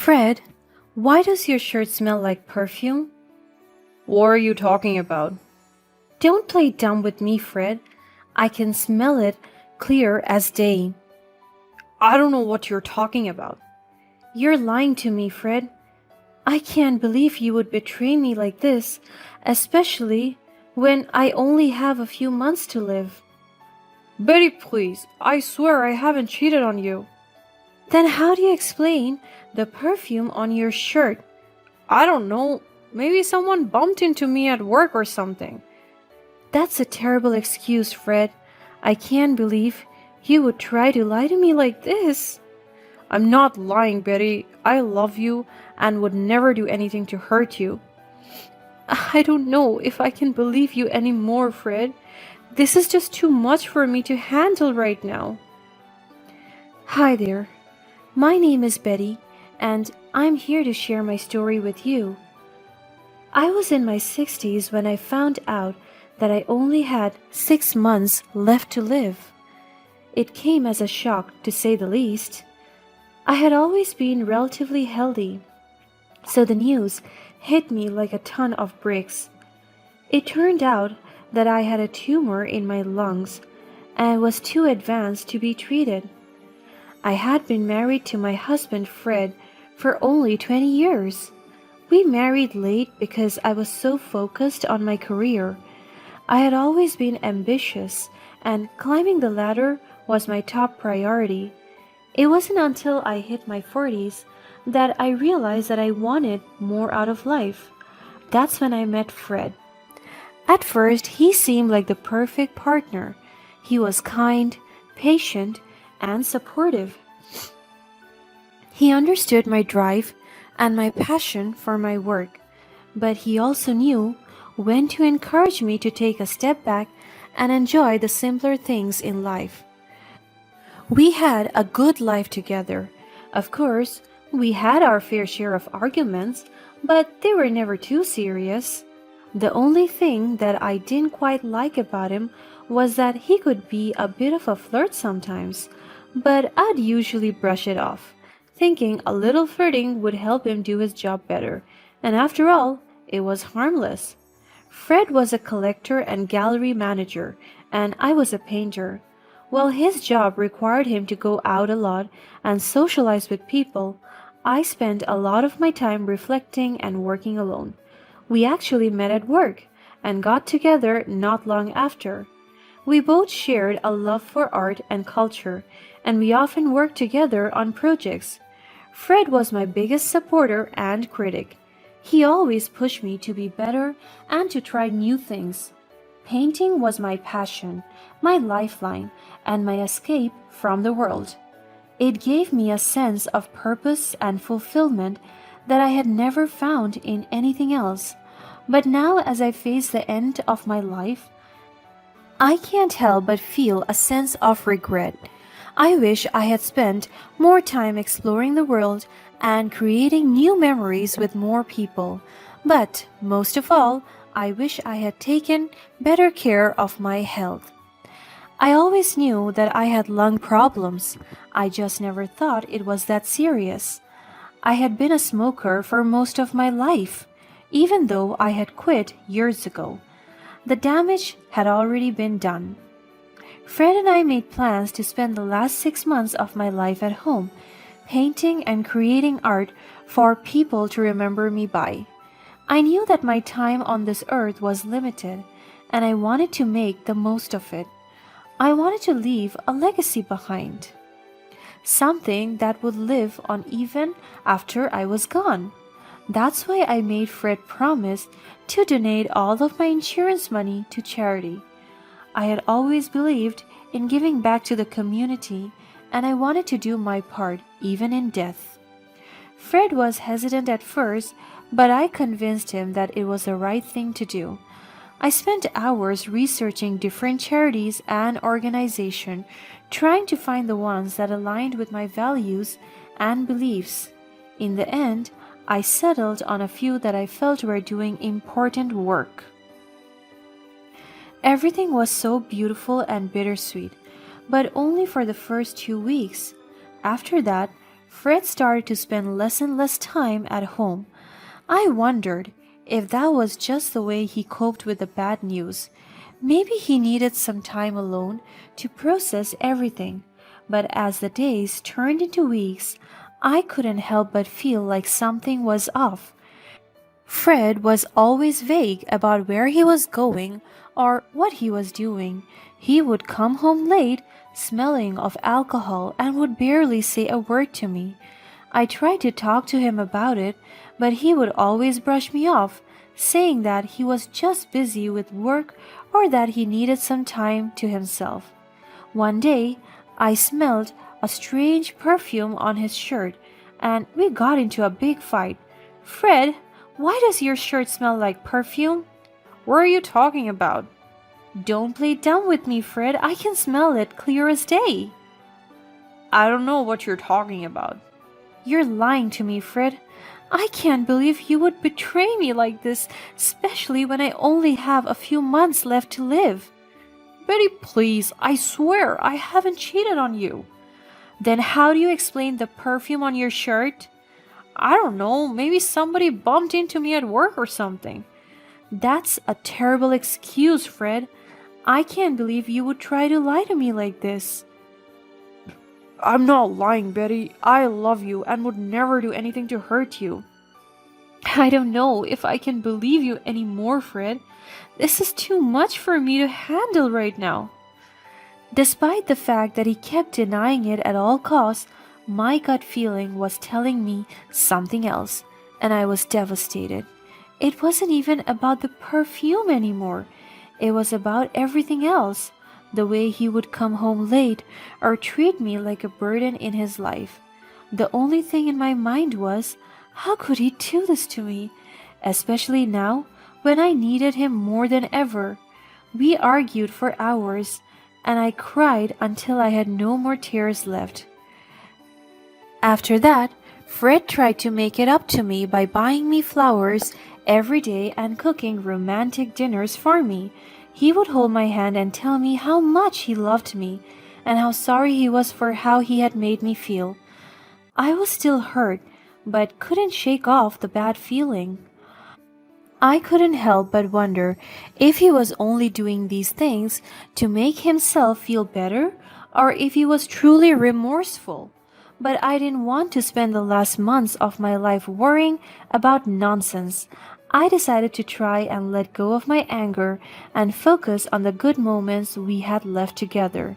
Fred, why does your shirt smell like perfume? What are you talking about? Don't play dumb with me, Fred. I can smell it clear as day. I don't know what you're talking about. You're lying to me, Fred. I can't believe you would betray me like this, especially when I only have a few months to live. Betty, please, I swear I haven't cheated on you. Then how do you explain the perfume on your shirt? I don't know. Maybe someone bumped into me at work or something. That's a terrible excuse, Fred. I can't believe you would try to lie to me like this. I'm not lying, Betty. I love you and would never do anything to hurt you. I don't know if I can believe you anymore, Fred. This is just too much for me to handle right now. Hi there. My name is Betty, and I'm here to share my story with you. I was in my 60s when I found out that I only had 6 months left to live. It came as a shock, to say the least. I had always been relatively healthy, so the news hit me like a ton of bricks. It turned out that I had a tumor in my lungs and was too advanced to be treated. I had been married to my husband Fred for only 20 years. We married late because I was so focused on my career. I had always been ambitious, and climbing the ladder was my top priority. It wasn't until I hit my 40s that I realized that I wanted more out of life. That's when I met Fred. At first, he seemed like the perfect partner. He was kind, patient, and supportive. He understood my drive and my passion for my work, but he also knew when to encourage me to take a step back and enjoy the simpler things in life. We had a good life together. Of course, we had our fair share of arguments, but they were never too serious. The only thing that I didn't quite like about him was that he could be a bit of a flirt sometimes, but I'd usually brush it off, thinking a little flirting would help him do his job better, and after all, it was harmless. Fred was a collector and gallery manager, and I was a painter. While his job required him to go out a lot and socialize with people, I spent a lot of my time reflecting and working alone. We actually met at work and got together not long after. We both shared a love for art and culture, and we often worked together on projects. Fred was my biggest supporter and critic. He always pushed me to be better and to try new things. Painting was my passion, my lifeline, and my escape from the world. It gave me a sense of purpose and fulfillment that I had never found in anything else. But now, as I face the end of my life, I can't help but feel a sense of regret. I wish I had spent more time exploring the world and creating new memories with more people. But most of all, I wish I had taken better care of my health. I always knew that I had lung problems. I just never thought it was that serious. I had been a smoker for most of my life, even though I had quit years ago. The damage had already been done. Fred and I made plans to spend the last 6 months of my life at home, painting and creating art for people to remember me by. I knew that my time on this earth was limited, and I wanted to make the most of it. I wanted to leave a legacy behind, something that would live on even after I was gone. That's why I made Fred promise to donate all of my insurance money to charity. I had always believed in giving back to the community, and I wanted to do my part even in death. Fred was hesitant at first, but I convinced him that it was the right thing to do. I spent hours researching different charities and organizations, trying to find the ones that aligned with my values and beliefs. In the end, I settled on a few that I felt were doing important work. Everything was so beautiful and bittersweet, but only for the first 2 weeks. After that, Fred started to spend less and less time at home. I wondered if that was just the way he coped with the bad news. Maybe he needed some time alone to process everything. But as the days turned into weeks, I couldn't help but feel like something was off. Fred was always vague about where he was going or what he was doing. He would come home late, smelling of alcohol, and would barely say a word to me. I tried to talk to him about it, but he would always brush me off, saying that he was just busy with work or that he needed some time to himself. One day, I smelled a strange perfume on his shirt, and we got into a big fight. Fred, why does your shirt smell like perfume? What are you talking about? Don't play dumb with me, Fred. I can smell it clear as day. I don't know what you're talking about. You're lying to me, Fred. I can't believe you would betray me like this, especially when I only have a few months left to live. Betty, please, I swear I haven't cheated on you. Then how do you explain the perfume on your shirt? I don't know, maybe somebody bumped into me at work or something. That's a terrible excuse, Fred. I can't believe you would try to lie to me like this. I'm not lying, Betty. I love you and would never do anything to hurt you. I don't know if I can believe you anymore, Fred. This is too much for me to handle right now. Despite the fact that he kept denying it at all costs, my gut feeling was telling me something else, and I was devastated. It wasn't even about the perfume anymore. It was about everything else. The way he would come home late or treat me like a burden in his life. The only thing in my mind was, how could he do this to me? Especially now, when I needed him more than ever. We argued for hours, and I cried until I had no more tears left. After that, Fred tried to make it up to me by buying me flowers every day and cooking romantic dinners for me. He would hold my hand and tell me how much he loved me and how sorry he was for how he had made me feel. I was still hurt, but couldn't shake off the bad feeling. I couldn't help but wonder if he was only doing these things to make himself feel better or if he was truly remorseful. But I didn't want to spend the last months of my life worrying about nonsense. I decided to try and let go of my anger and focus on the good moments we had left together.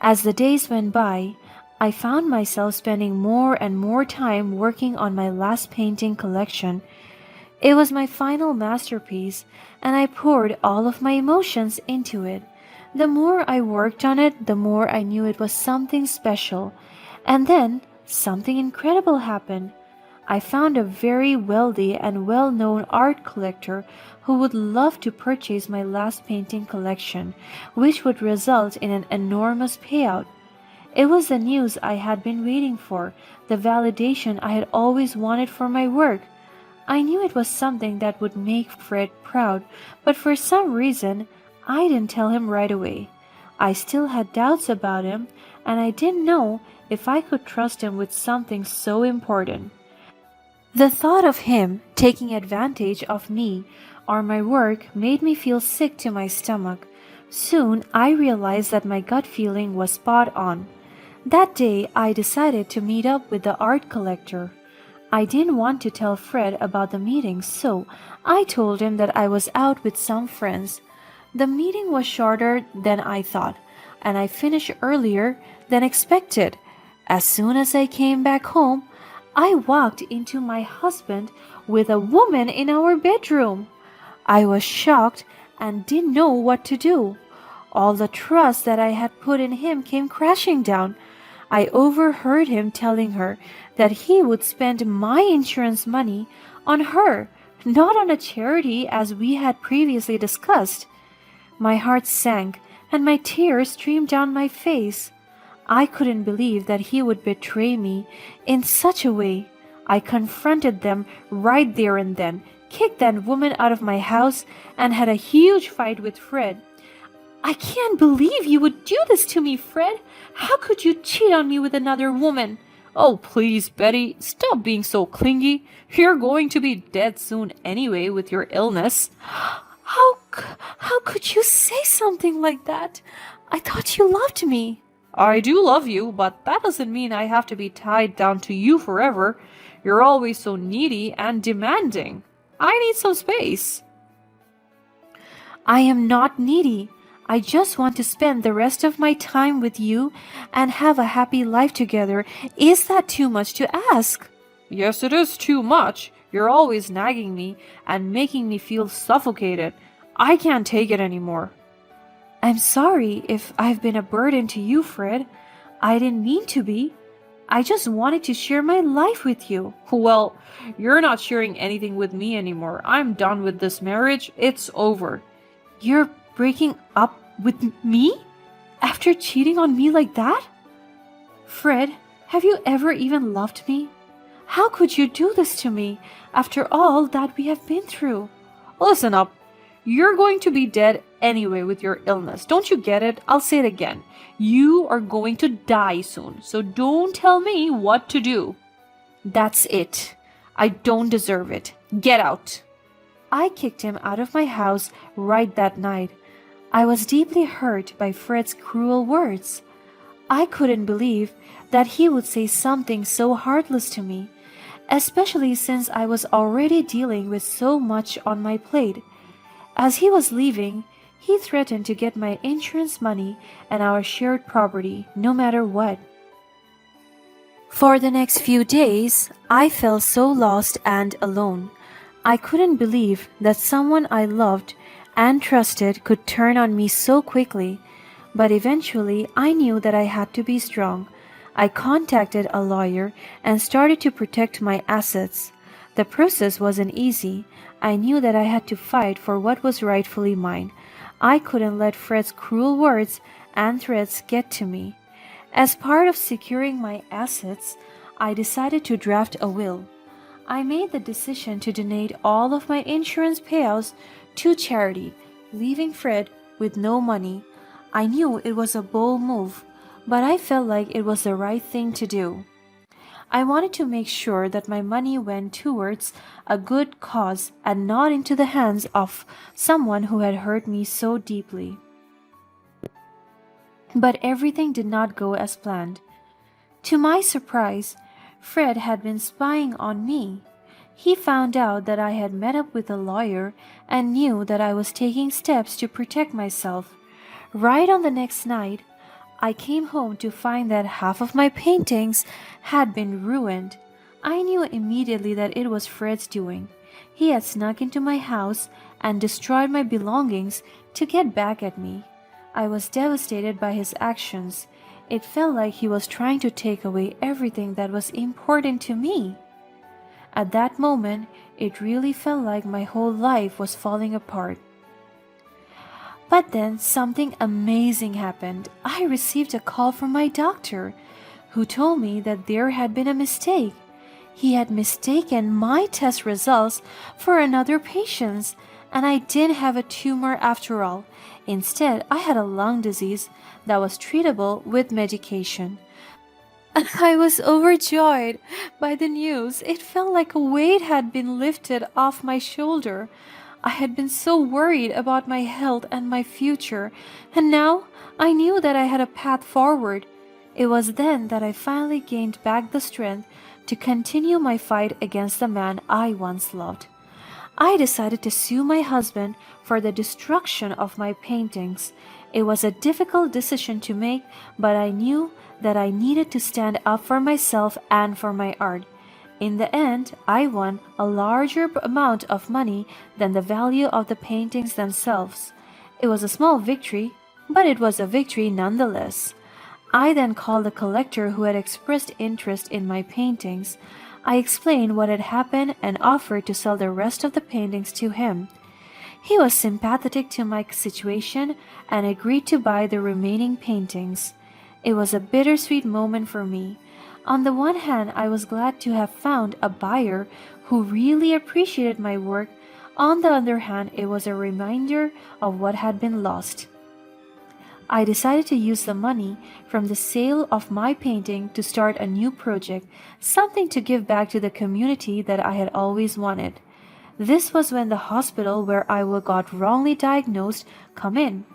As the days went by, I found myself spending more and more time working on my last painting collection. It was my final masterpiece, and I poured all of my emotions into it. The more I worked on it, the more I knew it was something special. And then something incredible happened. I found a very wealthy and well-known art collector who would love to purchase my last painting collection, which would result in an enormous payout. It was the news I had been waiting for, the validation I had always wanted for my work. I knew it was something that would make Fred proud, but for some reason, I didn't tell him right away. I still had doubts about him, and I didn't know if I could trust him with something so important. The thought of him taking advantage of me or my work made me feel sick to my stomach. Soon I realized that my gut feeling was spot on. That day I decided to meet up with the art collector. I didn't want to tell Fred about the meeting, so I told him that I was out with some friends. The meeting was shorter than I thought, and I finished earlier than expected. As soon as I came back home, I walked into my husband with a woman in our bedroom. I was shocked and didn't know what to do. All the trust that I had put in him came crashing down. I overheard him telling her that he would spend my insurance money on her, not on a charity as we had previously discussed. My heart sank and my tears streamed down my face. I couldn't believe that he would betray me in such a way. I confronted them right there and then, kicked that woman out of my house, and had a huge fight with Fred. I can't believe you would do this to me, Fred. How could you cheat on me with another woman? Oh, please, Betty, stop being so clingy. You're going to be dead soon anyway with your illness. How could you say something like that? I thought you loved me. I do love you, but that doesn't mean I have to be tied down to you forever. You're always so needy and demanding. I need some space. I am not needy. I just want to spend the rest of my time with you and have a happy life together. Is that too much to ask? Yes, it is too much. You're always nagging me and making me feel suffocated. I can't take it anymore. I'm sorry if I've been a burden to you, Fred. I didn't mean to be. I just wanted to share my life with you. Well, you're not sharing anything with me anymore. I'm done with this marriage. It's over. You're breaking up with me? After cheating on me like that? Fred, have you ever even loved me? How could you do this to me after all that we have been through? Listen up. You're going to be dead anyway with your illness. Don't you get it? I'll say it again. You are going to die soon, so don't tell me what to do. That's it. I don't deserve it. Get out. I kicked him out of my house right that night. I was deeply hurt by Fred's cruel words. I couldn't believe that he would say something so heartless to me, especially since I was already dealing with so much on my plate. As he was leaving, he threatened to get my insurance money and our shared property, no matter what. For the next few days, I felt so lost and alone. I couldn't believe that someone I loved and trusted could turn on me so quickly, but eventually I knew that I had to be strong. I contacted a lawyer and started to protect my assets. The process wasn't easy. I knew that I had to fight for what was rightfully mine. I couldn't let Fred's cruel words and threats get to me. As part of securing my assets, I decided to draft a will. I made the decision to donate all of my insurance payouts to charity, leaving Fred with no money. I knew it was a bold move, but I felt like it was the right thing to do. I wanted to make sure that my money went towards a good cause and not into the hands of someone who had hurt me so deeply. But everything did not go as planned. To my surprise, Fred had been spying on me. He found out that I had met up with a lawyer and knew that I was taking steps to protect myself. Right on the next night, I came home to find that half of my paintings had been ruined. I knew immediately that it was Fred's doing. He had snuck into my house and destroyed my belongings to get back at me. I was devastated by his actions. It felt like he was trying to take away everything that was important to me. At that moment, it really felt like my whole life was falling apart. But then something amazing happened. I received a call from my doctor, who told me that there had been a mistake. He had mistaken my test results for another patient's, and I didn't have a tumor after all. Instead, I had a lung disease that was treatable with medication. I was overjoyed by the news. It felt like a weight had been lifted off my shoulder. I had been so worried about my health and my future, and now I knew that I had a path forward. It was then that I finally gained back the strength to continue my fight against the man I once loved. I decided to sue my husband for the destruction of my paintings. It was a difficult decision to make, but I knew that I needed to stand up for myself and for my art. In the end, I won a larger amount of money than the value of the paintings themselves. It was a small victory, but it was a victory nonetheless. I then called the collector who had expressed interest in my paintings. I explained what had happened and offered to sell the rest of the paintings to him. He was sympathetic to my situation and agreed to buy the remaining paintings. It was a bittersweet moment for me. On the one hand, I was glad to have found a buyer who really appreciated my work. On the other hand, it was a reminder of what had been lost. I decided to use the money from the sale of my painting to start a new project, something to give back to the community that I had always wanted. This was when the hospital where got wrongly diagnosed come in.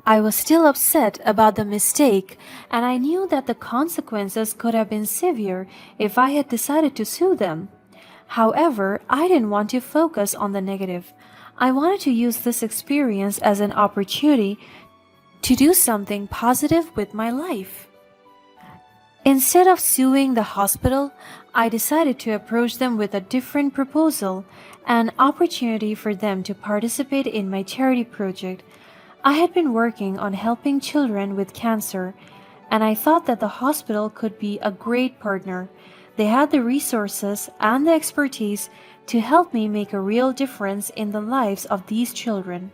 I was still upset about the mistake, and I knew that the consequences could have been severe if I had decided to sue them. However, I didn't want to focus on the negative. I wanted to use this experience as an opportunity to do something positive with my life. Instead of suing the hospital, I decided to approach them with a different proposal, an opportunity for them to participate in my charity project. I had been working on helping children with cancer, and I thought that the hospital could be a great partner. They had the resources and the expertise to help me make a real difference in the lives of these children.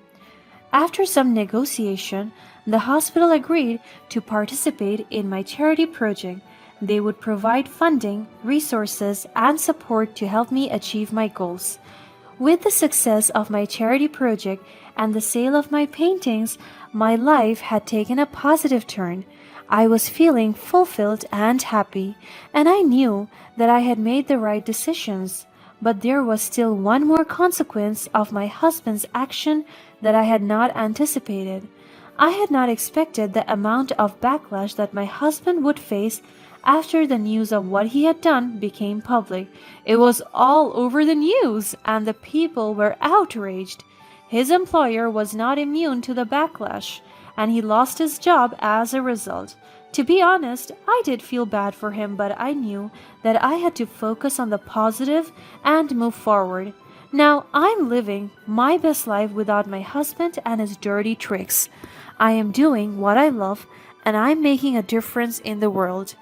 After some negotiation, the hospital agreed to participate in my charity project. They would provide funding, resources, and support to help me achieve my goals. With the success of my charity project and the sale of my paintings, my life had taken a positive turn. I was feeling fulfilled and happy, and I knew that I had made the right decisions. But there was still one more consequence of my husband's action that I had not anticipated. I had not expected the amount of backlash that my husband would face after the news of what he had done became public. It was all over the news, and the people were outraged. His employer was not immune to the backlash, and he lost his job as a result. To be honest, I did feel bad for him, but I knew that I had to focus on the positive and move forward. Now I'm living my best life without my husband and his dirty tricks. I am doing what I love, and I'm making a difference in the world.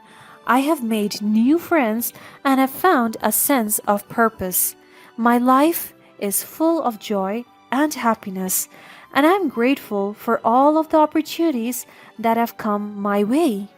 I have made new friends and have found a sense of purpose. My life is full of joy and happiness, and I'm grateful for all of the opportunities that have come my way.